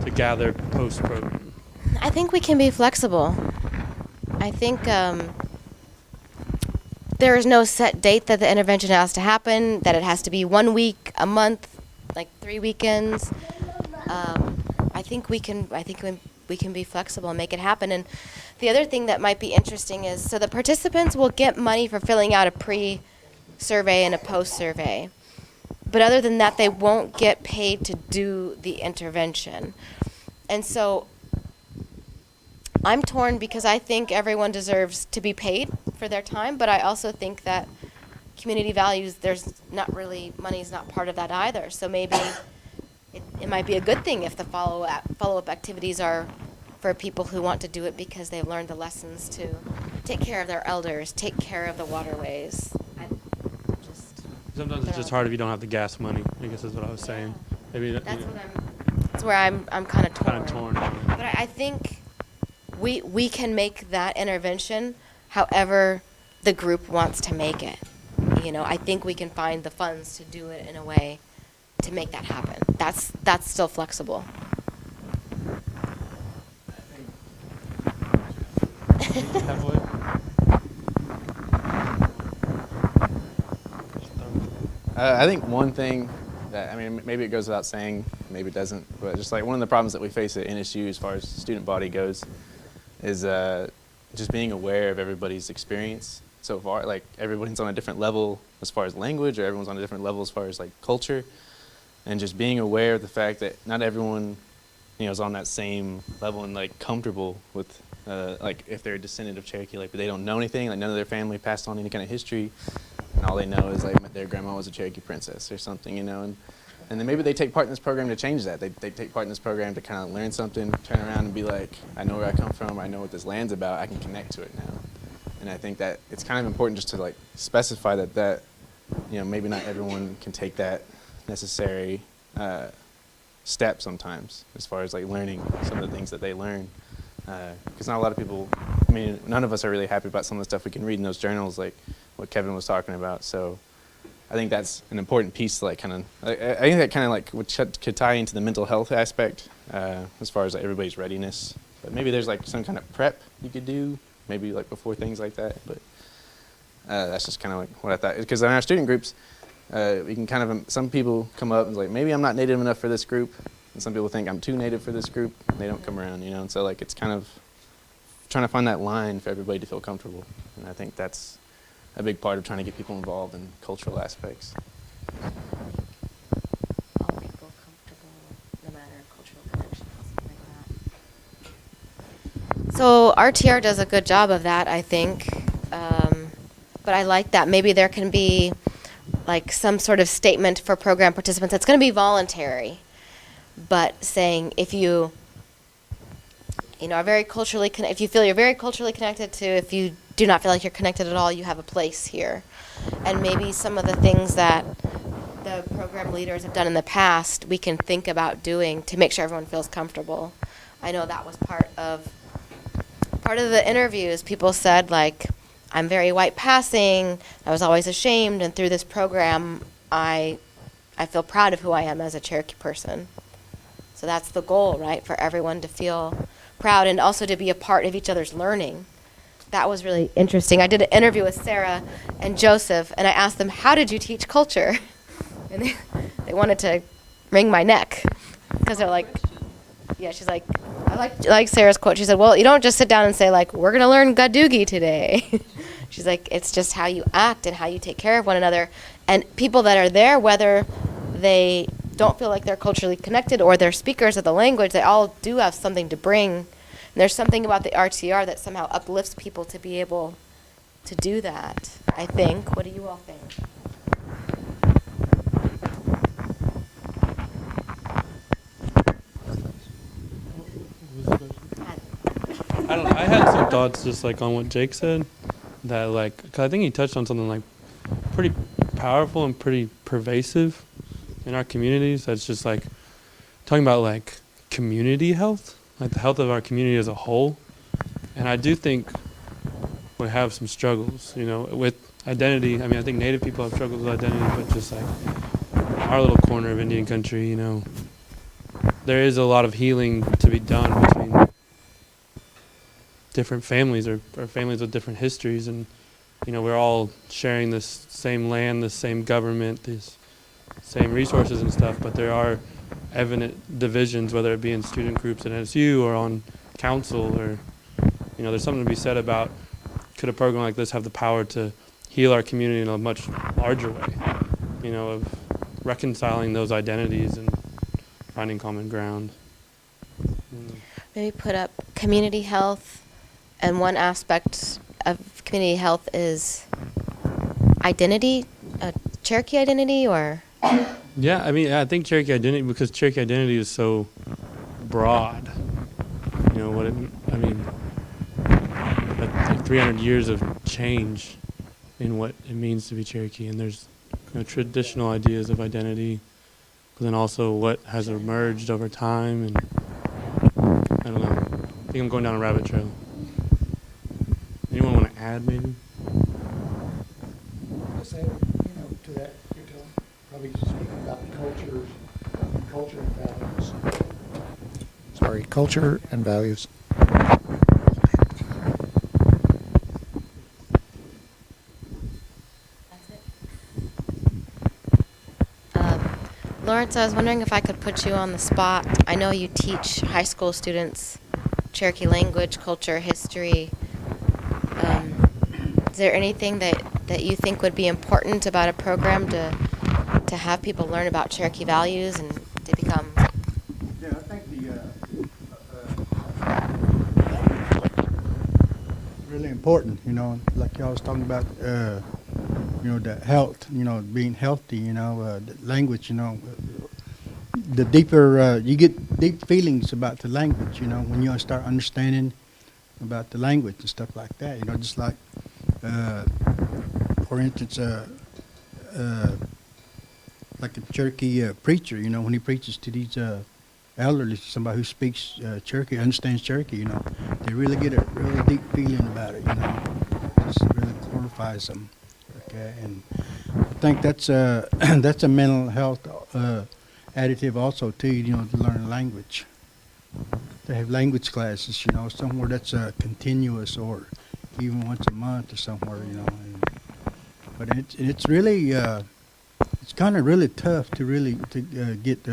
to gather post program. I think we can be flexible. I think there is no set date that the intervention has to happen, that it has to be 1 week, a month, like 3 weekends. I think we can be flexible and make it happen. And the other thing that might be interesting is, so the participants will get money for filling out a pre-survey and a post-survey. But other than that, they won't get paid to do the intervention. And so I'm torn because I think everyone deserves to be paid for their time, but I also think that community values, money's not part of that either. So maybe it might be a good thing if the follow-up activities are for people who want to do it because they've learned the lessons to take care of their elders, take care of the waterways. Sometimes it's just hard if you don't have the gas money, I guess is what I was saying. Maybe That's where I'm kind of torn. kind of torn on it. But I think we can make that intervention however the group wants to make it. I think we can find the funds to do it in a way to make that happen. That's still flexible. I think one thing that, maybe it goes without saying, maybe it doesn't, but just like one of the problems that we face at NSU as far as student body goes is just being aware of everybody's experience so far. Like everybody's on a different level as far as language, or everyone's on a different level as far as like culture, and just being aware of the fact that not everyone, is on that same level and like comfortable with like if they're a descendant of Cherokee, like but they don't know anything, like none of their family passed on any kind of history, and all they know is like their grandma was a Cherokee princess or something, and then maybe they take part in this program to change that. They take part in this program to kind of learn something, turn around and be like, I know where I come from, I know what this land's about, I can connect to it now. And I think that it's kind of important just to like specify that maybe not everyone can take that necessary step sometimes as far as like learning some of the things that they learn. Because not a lot of people, none of us are really happy about some of the stuff we can read in those journals, like what Kevin was talking about. So I think that's an important piece to like kind of, I think that kind of like could tie into the mental health aspect as far as like, everybody's readiness. But maybe there's like some kind of prep you could do, maybe like before things like that. But that's just kind of like what I thought. Because in our student groups, we can kind of, some people come up and like, maybe I'm not native enough for this group. And some people think I'm too native for this group. And they don't come around, And so like it's kind of trying to find that line for everybody to feel comfortable. And I think that's a big part of trying to get people involved in cultural aspects. All people comfortable, no matter cultural connections, like that. So RTR does a good job of that, I think. But I like that. Maybe there can be like some sort of statement for program participants that's going to be voluntary, but saying if you are very culturally if you feel you're very culturally connected to, if you do not feel like you're connected at all, you have a place here. And maybe some of the things that the program leaders have done in the past, we can think about doing to make sure everyone feels comfortable. I know that was part of the interviews. People said, like, I'm very white passing, I was always ashamed, and through this program, I feel proud of who I am as a Cherokee person. So that's the goal, right, for everyone to feel proud and also to be a part of each other's learning. That was really interesting. I did an interview with Sarah and Joseph, and I asked them, how did you teach culture? And they wanted to wring my neck because they're like, yeah, she's like, I like Sarah's quote. She said, well, you don't just sit down and say, like, we're going to learn Gadugi today. She's like, it's just how you act and how you take care of one another. And people that are there, whether they don't feel like they're culturally connected or they're speakers of the language, they all do have something to bring. And there's something about the RTR that somehow uplifts people to be able to do that, I think. What do you all think? I had some thoughts just like on what Jake said, that like, 'cause I think he touched on something like pretty powerful and pretty pervasive, in our communities. That's just like talking about like community health, like the health of our community as a whole. And I do think we have some struggles, you know, with identity. I mean, I think Native people have struggles with identity, but just like our little corner of Indian country, you know, there is a lot of healing to be done between different families or families with different histories. And, you know, we're all sharing this same land, this same government, these same resources and stuff, but there are evident divisions, whether it be in student groups at NSU or on council, or, you know, there's something to be said about, could a program like this have the power to heal our community in a much larger way, you know, of reconciling those identities and finding common ground. Maybe put up community health, and one aspect of community health is identity, Cherokee identity, or? Yeah, I mean, I think Cherokee identity, because Cherokee identity is so broad. You know what I mean, that's like 300 years of change in what it means to be Cherokee, and there's, you know, traditional ideas of identity, but then also what has emerged over time, and I don't know. I think I'm going down a rabbit trail. Anyone want to add, maybe? Just add, you know, to that, you're probably speaking about culture and values. Sorry, culture and values. Lawrence, I was wondering if I could put you on the spot. I know you teach high school students Cherokee language, culture, history. Is there anything that you think would be important about a program to have people learn about Cherokee values and to become? Yeah, I think really important, you know, like y'all was talking about, you know, the health, you know, being healthy, you know, the language, you know, the deeper, you get deep feelings about the language, you know, when you start understanding about the language and stuff like that, you know, just like, for instance, like a Cherokee preacher, you know, when he preaches to these elderly, somebody who speaks Cherokee, understands Cherokee, you know, they really get a really deep feeling about it, you know, it just really glorifies them. Okay, and I think that's that's a mental health additive also too, you know, to learn language. They have language classes, you know, somewhere that's continuous, or even once a month or somewhere, you know. But it's really it's kind of really tough to really get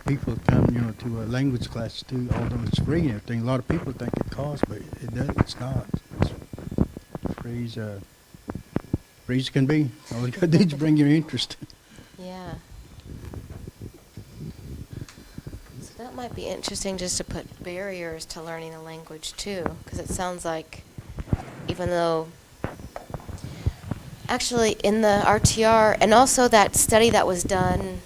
people to come, you know, to a language class too, although it's free and everything. A lot of people think it costs, but it does. It's not. It's free. Free as can be. All you gotta do is bring your interest. Yeah. So that might be interesting, just to put barriers to learning a language too, because it sounds like even though actually in the RTR, and also that study that was done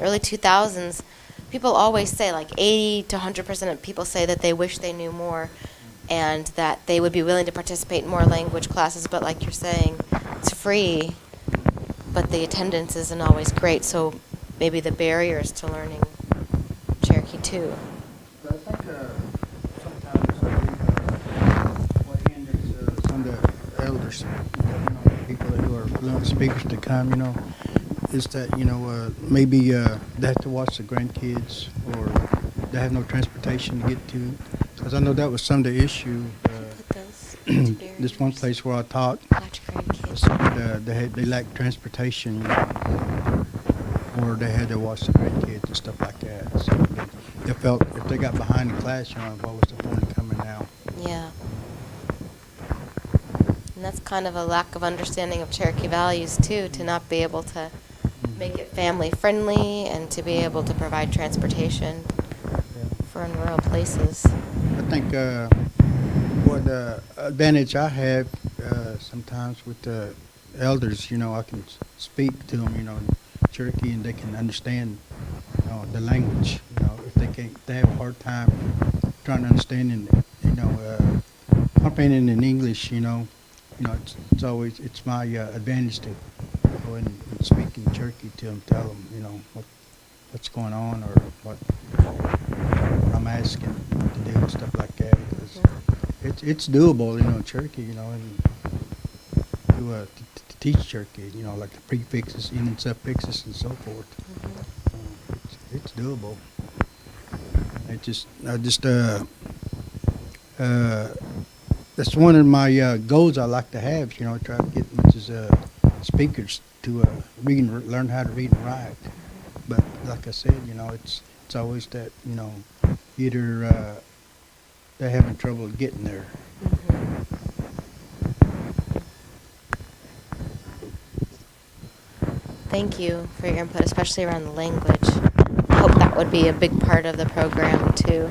early 2000s, people always say, like 80 to 100% of people say that they wish they knew more and that they would be willing to participate in more language classes, but like you're saying, it's free, but the attendance isn't always great, so maybe the barriers to learning Cherokee too. But I think sometimes what hinders some of the elders, you know, people who are fluent speakers to come, you know, is that, you know, maybe they have to watch the grandkids, or they have no transportation to get to. Because I know that was some of the issue. This one place where I taught, they lacked transportation, you know, or they had to watch the grandkids and stuff like that. So they felt if they got behind the class, you know, what was the point of coming now? Yeah. And that's kind of a lack of understanding of Cherokee values too, to not be able to make it family friendly and to be able to provide transportation for in rural places. I think what advantage I have sometimes with the elders, you know, I can speak to them, you know, in Cherokee, and they can understand, you know, the language. You know, if they have a hard time trying to understand and, you know, comprehending in English, you know, it's always, it's my advantage to go and speak in Cherokee to them, tell them, you know, what's going on or what I'm asking to do and stuff like that. 'Cause it's doable, you know, Cherokee, you know, and to teach Cherokee, you know, like the prefixes, in and suffixes and so forth. It's doable. That's one of my goals I like to have, you know, try to get much as speakers to learn how to read and write. But like I said, you know, it's always that, you know, either they're having trouble getting there. Thank you for your input, especially around the language. I hope that would be a big part of the program too.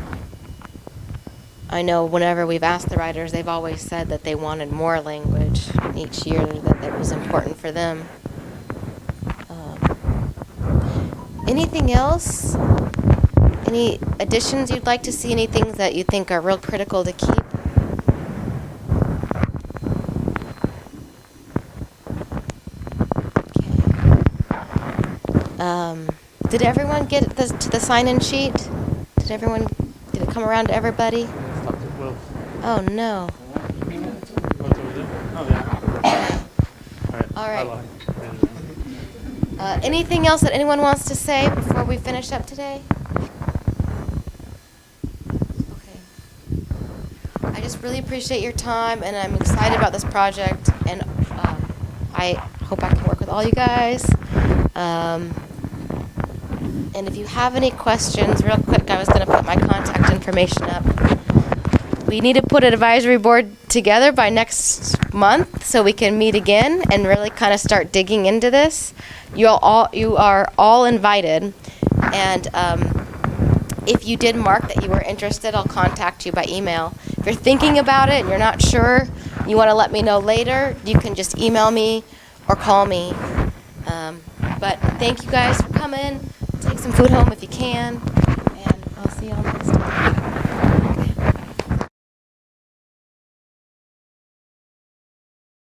I know whenever we've asked the writers, they've always said that they wanted more language each year, that was important for them. Anything else? Any additions you'd like to see? Any things that you think are real critical to keep? Did everyone get to the sign-in sheet? Did it come around to everybody? Oh, no. All right. Anything else that anyone wants to say before we finish up today? Okay. I just really appreciate your time, and I'm excited about this project, and I hope I can work with all you guys. And if you have any questions, real quick, I was going to put my contact information up. We need to put an advisory board together by next month so we can meet again and really kind of start digging into this. You are all invited. And if you did mark that you were interested, I'll contact you by email. If you're thinking about it and you're not sure, you want to let me know later, you can just email me or call me. But thank you guys for coming. Take some food home if you can. And I'll see you all next time.